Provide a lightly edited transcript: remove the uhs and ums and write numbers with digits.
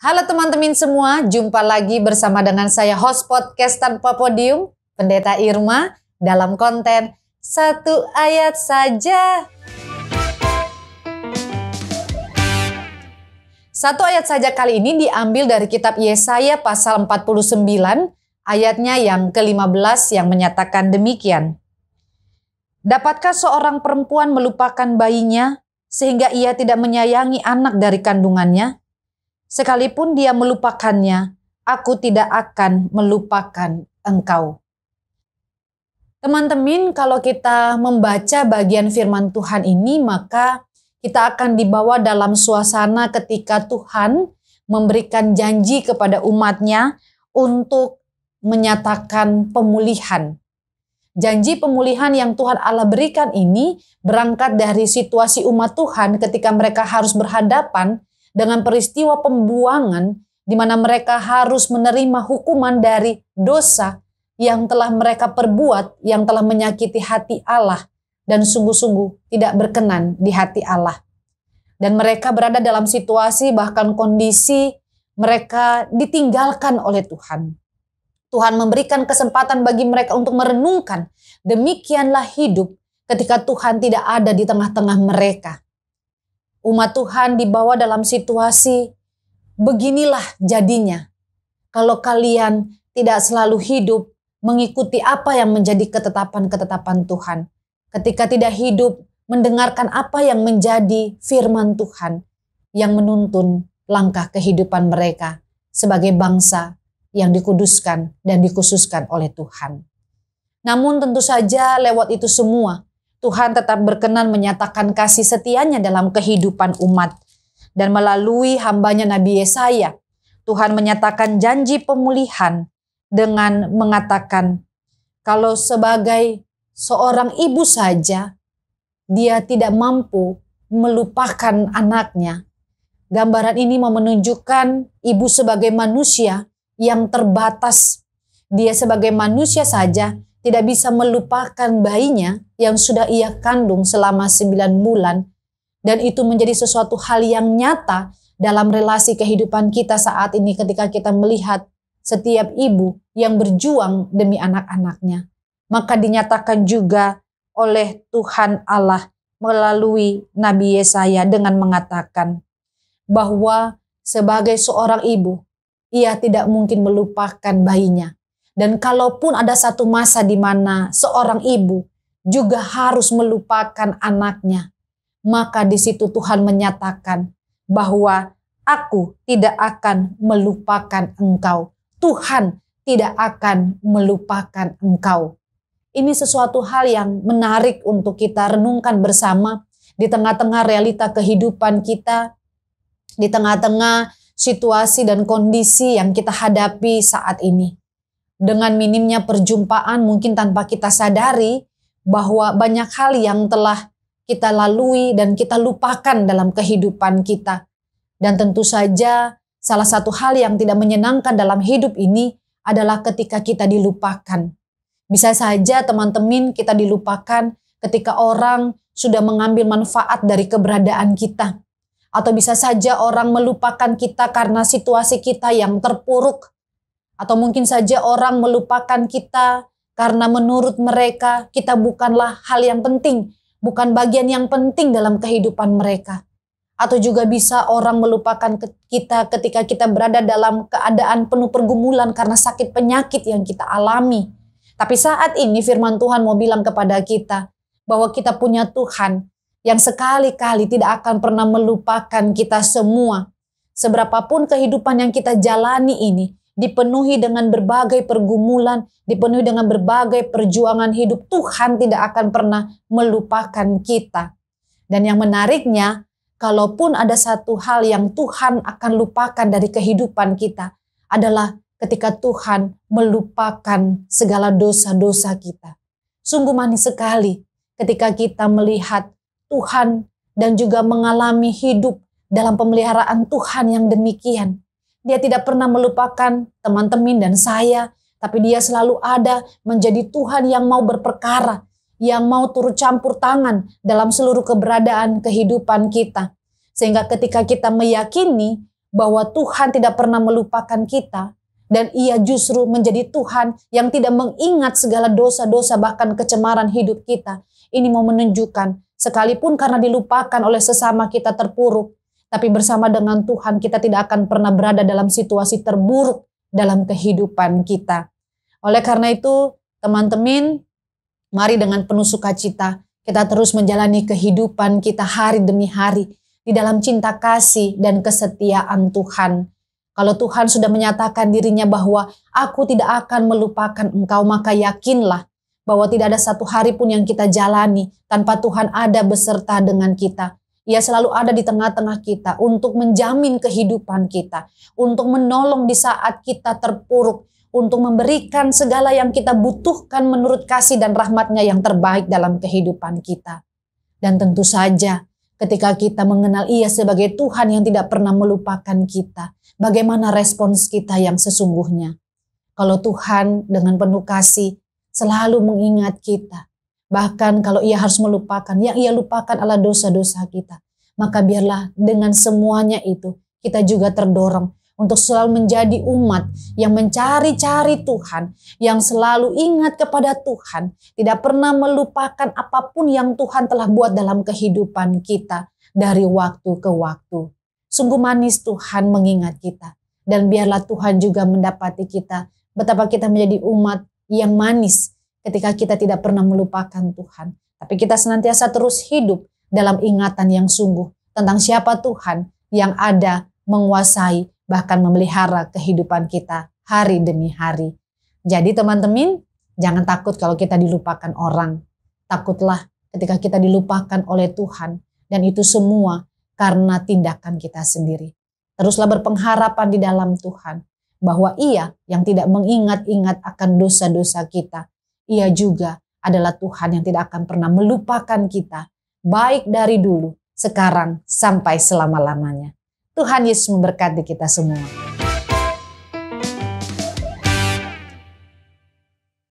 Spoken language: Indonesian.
Halo teman-teman semua, jumpa lagi bersama dengan saya host podcast Tanpa Podium, Pendeta Irma, dalam konten Satu Ayat Saja. Satu ayat saja kali ini diambil dari kitab Yesaya pasal 49, ayatnya yang ke-15 yang menyatakan demikian. Dapatkah seorang perempuan melupakan bayinya sehingga ia tidak menyayangi anak dari kandungannya? Sekalipun dia melupakannya, aku tidak akan melupakan engkau. Teman-teman, kalau kita membaca bagian firman Tuhan ini, maka kita akan dibawa dalam suasana ketika Tuhan memberikan janji kepada umatnya untuk menyatakan pemulihan. Janji pemulihan yang Tuhan Allah berikan ini berangkat dari situasi umat Tuhan ketika mereka harus berhadapan dengan peristiwa pembuangan di mana mereka harus menerima hukuman dari dosa yang telah mereka perbuat, yang telah menyakiti hati Allah dan sungguh-sungguh tidak berkenan di hati Allah. Dan mereka berada dalam situasi bahkan kondisi mereka ditinggalkan oleh Tuhan. Tuhan memberikan kesempatan bagi mereka untuk merenungkan demikianlah hidup ketika Tuhan tidak ada di tengah-tengah mereka. Umat Tuhan dibawa dalam situasi beginilah jadinya. Kalau kalian tidak selalu hidup mengikuti apa yang menjadi ketetapan-ketetapan Tuhan. Ketika tidak hidup mendengarkan apa yang menjadi firman Tuhan yang menuntun langkah kehidupan mereka sebagai bangsa yang dikuduskan dan dikhususkan oleh Tuhan. Namun tentu saja lewat itu semua, Tuhan tetap berkenan menyatakan kasih setianya dalam kehidupan umat. Dan melalui hambanya Nabi Yesaya, Tuhan menyatakan janji pemulihan dengan mengatakan, kalau sebagai seorang ibu saja, dia tidak mampu melupakan anaknya. Gambaran ini mau menunjukkan ibu sebagai manusia yang terbatas. Dia sebagai manusia saja tidak bisa melupakan bayinya yang sudah ia kandung selama 9 bulan. Dan itu menjadi sesuatu hal yang nyata dalam relasi kehidupan kita saat ini ketika kita melihat setiap ibu yang berjuang demi anak-anaknya. Maka dinyatakan juga oleh Tuhan Allah melalui Nabi Yesaya dengan mengatakan bahwa sebagai seorang ibu, ia tidak mungkin melupakan bayinya. Dan kalaupun ada satu masa di mana seorang ibu juga harus melupakan anaknya, maka di situ Tuhan menyatakan bahwa aku tidak akan melupakan engkau. Tuhan tidak akan melupakan engkau. Ini sesuatu hal yang menarik untuk kita renungkan bersama di tengah-tengah realita kehidupan kita, di tengah-tengah situasi dan kondisi yang kita hadapi saat ini. Dengan minimnya perjumpaan mungkin tanpa kita sadari bahwa banyak hal yang telah kita lalui dan kita lupakan dalam kehidupan kita. Dan tentu saja salah satu hal yang tidak menyenangkan dalam hidup ini adalah ketika kita dilupakan. Bisa saja teman-teman kita dilupakan ketika orang sudah mengambil manfaat dari keberadaan kita. Atau bisa saja orang melupakan kita karena situasi kita yang terpuruk. Atau mungkin saja orang melupakan kita karena menurut mereka kita bukanlah hal yang penting, bukan bagian yang penting dalam kehidupan mereka. Atau juga bisa orang melupakan kita ketika kita berada dalam keadaan penuh pergumulan karena sakit penyakit yang kita alami. Tapi saat ini firman Tuhan mau bilang kepada kita bahwa kita punya Tuhan yang sekali-kali tidak akan pernah melupakan kita semua. Seberapapun kehidupan yang kita jalani ini, dipenuhi dengan berbagai pergumulan, dipenuhi dengan berbagai perjuangan hidup, Tuhan tidak akan pernah melupakan kita. Dan yang menariknya, kalaupun ada satu hal yang Tuhan akan lupakan dari kehidupan kita, adalah ketika Tuhan melupakan segala dosa-dosa kita. Sungguh manis sekali ketika kita melihat Tuhan dan juga mengalami hidup dalam pemeliharaan Tuhan yang demikian. Dia tidak pernah melupakan teman-teman dan saya, tapi dia selalu ada menjadi Tuhan yang mau berperkara, yang mau turut campur tangan dalam seluruh keberadaan kehidupan kita. Sehingga ketika kita meyakini bahwa Tuhan tidak pernah melupakan kita, dan Ia justru menjadi Tuhan yang tidak mengingat segala dosa-dosa bahkan kecemaran hidup kita. Ini mau menunjukkan sekalipun karena dilupakan oleh sesama kita terpuruk, tapi bersama dengan Tuhan kita tidak akan pernah berada dalam situasi terburuk dalam kehidupan kita. Oleh karena itu, teman-teman, mari dengan penuh sukacita kita terus menjalani kehidupan kita hari demi hari di dalam cinta kasih dan kesetiaan Tuhan. Kalau Tuhan sudah menyatakan dirinya bahwa aku tidak akan melupakan engkau, maka yakinlah bahwa tidak ada satu hari pun yang kita jalani tanpa Tuhan ada beserta dengan kita. Ia selalu ada di tengah-tengah kita untuk menjamin kehidupan kita, untuk menolong di saat kita terpuruk, untuk memberikan segala yang kita butuhkan menurut kasih dan rahmat-Nya yang terbaik dalam kehidupan kita. Dan tentu saja ketika kita mengenal Ia sebagai Tuhan yang tidak pernah melupakan kita, bagaimana respons kita yang sesungguhnya? Kalau Tuhan dengan penuh kasih selalu mengingat kita, bahkan kalau Ia harus melupakan, yang Ia lupakan adalah dosa-dosa kita, maka biarlah dengan semuanya itu kita juga terdorong untuk selalu menjadi umat yang mencari-cari Tuhan, yang selalu ingat kepada Tuhan, tidak pernah melupakan apapun yang Tuhan telah buat dalam kehidupan kita dari waktu ke waktu. Sungguh manis Tuhan mengingat kita, dan biarlah Tuhan juga mendapati kita betapa kita menjadi umat yang manis ketika kita tidak pernah melupakan Tuhan, tapi kita senantiasa terus hidup dalam ingatan yang sungguh tentang siapa Tuhan yang ada, menguasai, bahkan memelihara kehidupan kita hari demi hari. Jadi teman-teman, jangan takut kalau kita dilupakan orang. Takutlah ketika kita dilupakan oleh Tuhan, dan itu semua karena tindakan kita sendiri. Teruslah berpengharapan di dalam Tuhan, bahwa Ia yang tidak mengingat-ingat akan dosa-dosa kita, Ia juga adalah Tuhan yang tidak akan pernah melupakan kita, baik dari dulu, sekarang, sampai selama-lamanya. Tuhan Yesus memberkati kita semua.